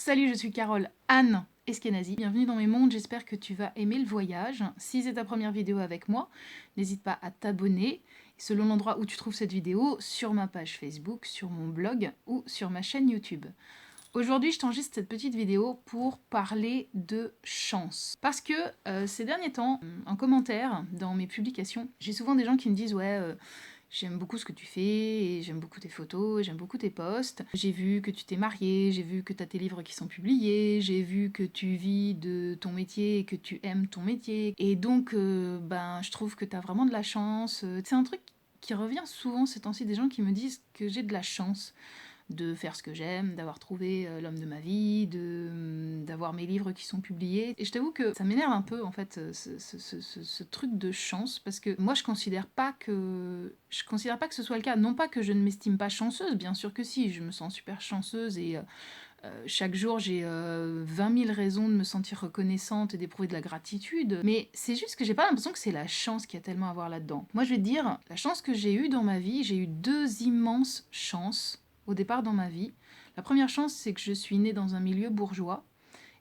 Salut, je suis Carole Anne Eskenazi. Bienvenue dans mes mondes, j'espère que tu vas aimer le voyage. Si c'est ta première vidéo avec moi, n'hésite pas à t'abonner selon l'endroit où tu trouves cette vidéo, sur ma page Facebook, sur mon blog ou sur ma chaîne YouTube. Aujourd'hui, je t'enregistre cette petite vidéo pour parler de chance. Parce que ces derniers temps, en commentaire dans mes publications, j'ai souvent des gens qui me disent « Ouais, j'aime beaucoup ce que tu fais, et j'aime beaucoup tes photos, j'aime beaucoup tes posts. J'ai vu que tu t'es mariée, j'ai vu que tu as tes livres qui sont publiés, j'ai vu que tu vis de ton métier et que tu aimes ton métier. Et donc, je trouve que tu as vraiment de la chance. » C'est un truc qui revient souvent ces temps-ci, des gens qui me disent que j'ai de la chance de faire ce que j'aime, d'avoir trouvé l'homme de ma vie, d'avoir mes livres qui sont publiés. Et je t'avoue que ça m'énerve un peu, en fait, ce truc de chance, parce que moi, je considère pas que ce soit le cas. Non pas que je ne m'estime pas chanceuse, bien sûr que si, je me sens super chanceuse et chaque jour, j'ai 20 000 raisons de me sentir reconnaissante et d'éprouver de la gratitude. Mais c'est juste que j'ai pas l'impression que c'est la chance qu'il y a tellement à voir là-dedans. Moi, je vais te dire, la chance que j'ai eue dans ma vie, j'ai eu deux immenses chances au départ dans ma vie. La première chance, c'est que je suis née dans un milieu bourgeois.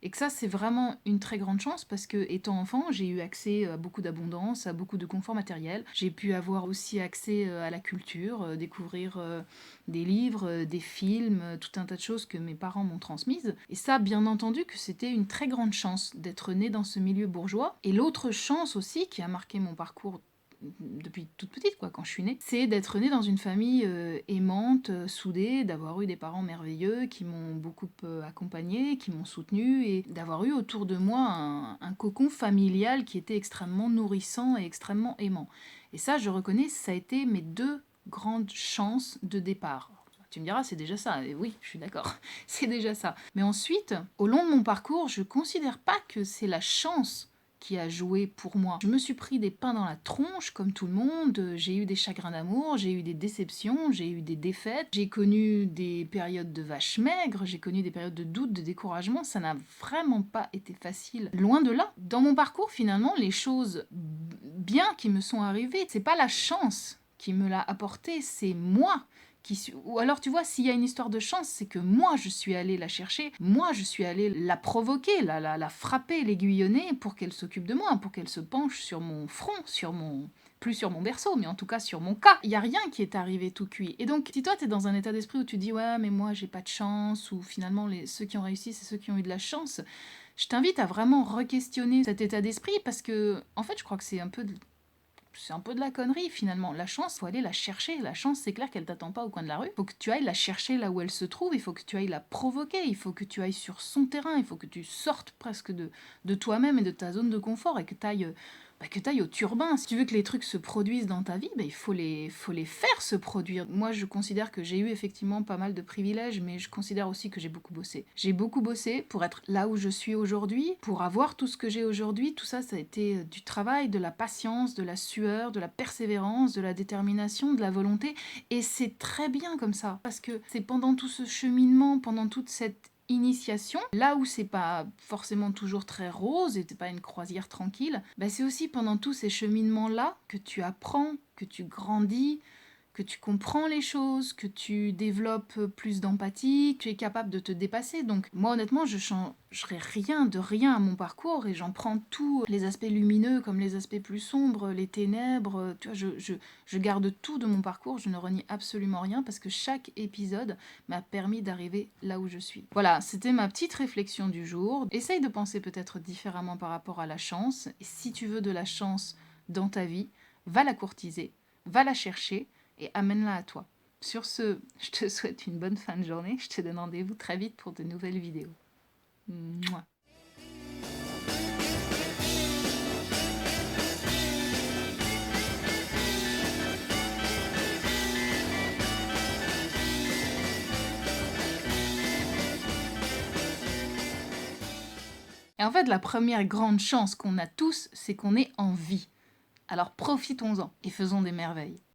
Et que ça, c'est vraiment une très grande chance parce que, étant enfant, j'ai eu accès à beaucoup d'abondance, à beaucoup de confort matériel. J'ai pu avoir aussi accès à la culture, découvrir des livres, des films, tout un tas de choses que mes parents m'ont transmises. Et ça, bien entendu, que c'était une très grande chance d'être née dans ce milieu bourgeois. Et l'autre chance aussi qui a marqué mon parcours depuis toute petite, quoi, quand je suis née, c'est d'être née dans une famille aimante, soudée, d'avoir eu des parents merveilleux qui m'ont beaucoup accompagnée, qui m'ont soutenue, et d'avoir eu autour de moi un cocon familial qui était extrêmement nourrissant et extrêmement aimant. Et ça, je reconnais, ça a été mes deux grandes chances de départ. Tu me diras, c'est déjà ça. Et oui, je suis d'accord, c'est déjà ça. Mais ensuite, au long de mon parcours, je considère pas que c'est la chance qui a joué pour moi. Je me suis pris des pains dans la tronche, comme tout le monde, j'ai eu des chagrins d'amour, j'ai eu des déceptions, j'ai eu des défaites, j'ai connu des périodes de vaches maigres, j'ai connu des périodes de doute, de découragement, ça n'a vraiment pas été facile. Loin de là. Dans mon parcours, finalement, les choses bien qui me sont arrivées, c'est pas la chance qui me l'a apporté, c'est moi. Ou alors, tu vois, s'il y a une histoire de chance, c'est que moi, je suis allée la chercher, moi, je suis allée la provoquer, la frapper, l'aiguillonner pour qu'elle s'occupe de moi, pour qu'elle se penche sur mon front, plus sur mon berceau, mais en tout cas sur mon cas. Il n'y a rien qui est arrivé tout cuit. Et donc, si toi, tu es dans un état d'esprit où tu dis « Ouais, mais moi, j'ai pas de chance », ou finalement, ceux qui ont réussi, c'est ceux qui ont eu de la chance, je t'invite à vraiment re-questionner cet état d'esprit, parce que, en fait, je crois que c'est un peu de la connerie finalement. La chance, faut aller la chercher. La chance, c'est clair qu'elle t'attend pas au coin de la rue. Il faut que tu ailles la chercher là où elle se trouve, il faut que tu ailles la provoquer, il faut que tu ailles sur son terrain, il faut que tu sortes presque de toi-même et de ta zone de confort et que tu ailles au turbin. Si tu veux que les trucs se produisent dans ta vie, il faut les faire se produire. Moi, je considère que j'ai eu effectivement pas mal de privilèges, mais je considère aussi que j'ai beaucoup bossé. J'ai beaucoup bossé pour être là où je suis aujourd'hui, pour avoir tout ce que j'ai aujourd'hui. Tout ça, ça a été du travail, de la patience, de la sueur, de la persévérance, de la détermination, de la volonté. Et c'est très bien comme ça, parce que c'est pendant tout ce cheminement, pendant toute cette initiation, là où c'est pas forcément toujours très rose et c'est pas une croisière tranquille, c'est aussi pendant tous ces cheminements-là que tu apprends, que tu grandis, que tu comprends les choses, que tu développes plus d'empathie, que tu es capable de te dépasser. Donc moi honnêtement, je changerai rien de rien à mon parcours et j'en prends tous les aspects lumineux comme les aspects plus sombres, les ténèbres, tu vois, je garde tout de mon parcours, je ne renie absolument rien parce que chaque épisode m'a permis d'arriver là où je suis. Voilà, c'était ma petite réflexion du jour. Essaye de penser peut-être différemment par rapport à la chance, et si tu veux de la chance dans ta vie, va la courtiser, va la chercher, et amène-la à toi. Sur ce, je te souhaite une bonne fin de journée. Je te donne rendez-vous très vite pour de nouvelles vidéos. Mouah. Et en fait, la première grande chance qu'on a tous, c'est qu'on est en vie. Alors profitons-en et faisons des merveilles.